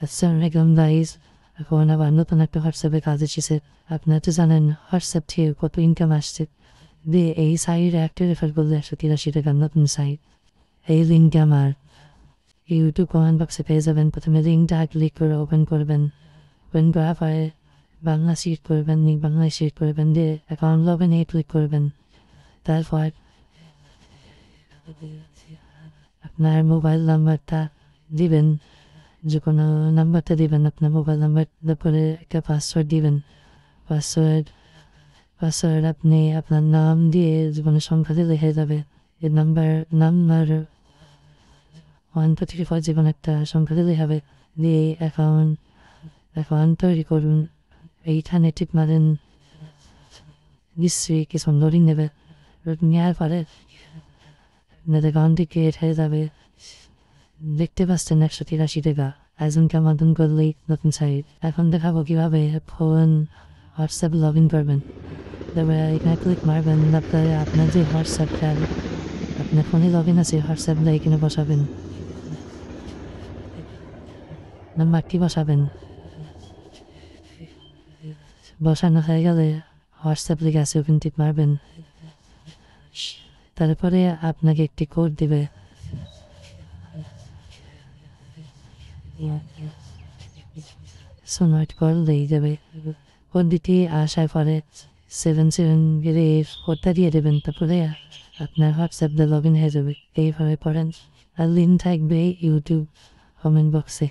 আসসালামু আলাইকুম গাইস, এখন আবার নতুন একটা হোয়াটসঅ্যাপে কাজ এসেছে। আপনারা তো জানেন হোয়াটসঅ্যাপ থেকে কত ইনকাম আসছে। দিয়ে এই সাইট একটা রেফার করলে 183 টাকা নতুন সাইট। এই লিঙ্ক আমার ইউটিউব কমেন্ট বক্সে পেয়ে যাবেন। প্রথমে লিঙ্কটা ক্লিক করে ওপেন করবেন। ওপেন করার পরে বাংলা সিলেক্ট করবেন, বাংলায় সিলেক্ট করবেন, দিয়ে অ্যাকাউন্ট লগ ইনে ক্লিক করবেন। তারপর আপনার মোবাইল নাম্বারটা দিবেন, যে কোনো নাম্বারটা দিবেন। আপনার মোবাইল নাম্বার তারপরে একটা পাসওয়ার্ড দিবেন। পাসওয়ার্ড আপনি আপনার নাম দিয়ে যে কোনো সংখ্যা দিয়ে লিখে যাবে। এই নাম্বার 1 2 3 4 যে কোনো একটা সংখ্যা দিলেই হবে। দিয়ে অ্যাকাউন্ট তৈরি করুন। এইখানে টিপ মারেন, নিশ্চয়ই কিছু লোডিং নেবে। নেওয়ার পরে আপনার অ্যাকাউন্টটি ক্রিয়েট হয়ে যাবে। দেখতে পাচ্ছেন 183 টাকা। একজনকে আমাদের করলেই নতুন সাইট। এখন দেখাবো কিভাবে ফোন হোয়াটসঅ্যাপ লগ ইন করবেন। তারপরে এখানে ক্লিক মারবেন। তারপরে আপনার যে হোয়াটসঅ্যাপটা আপনার ফোনে লগ ইন আছে, হোয়াটসঅ্যাপটা এখানে বসাবেন, নাম্বারটি বসাবেন। বসানো হয়ে গেলে হোয়াটসঅ্যাপ লিখে আছে, ওখানে টিপ মারবেন। তারপরে আপনাকে একটি কোড দেবে। সোনাইট করলেই যাবে। কোডটি আসার পরে 77 কোডটা দিয়ে দেবেন। তারপরে আপনার হোয়াটসঅ্যাপটা লগ ইন হয়ে যাবে। এইভাবে পড়েন। আর লিঙ্ক থাকবে ইউটিউব কমেন্ট বক্সে।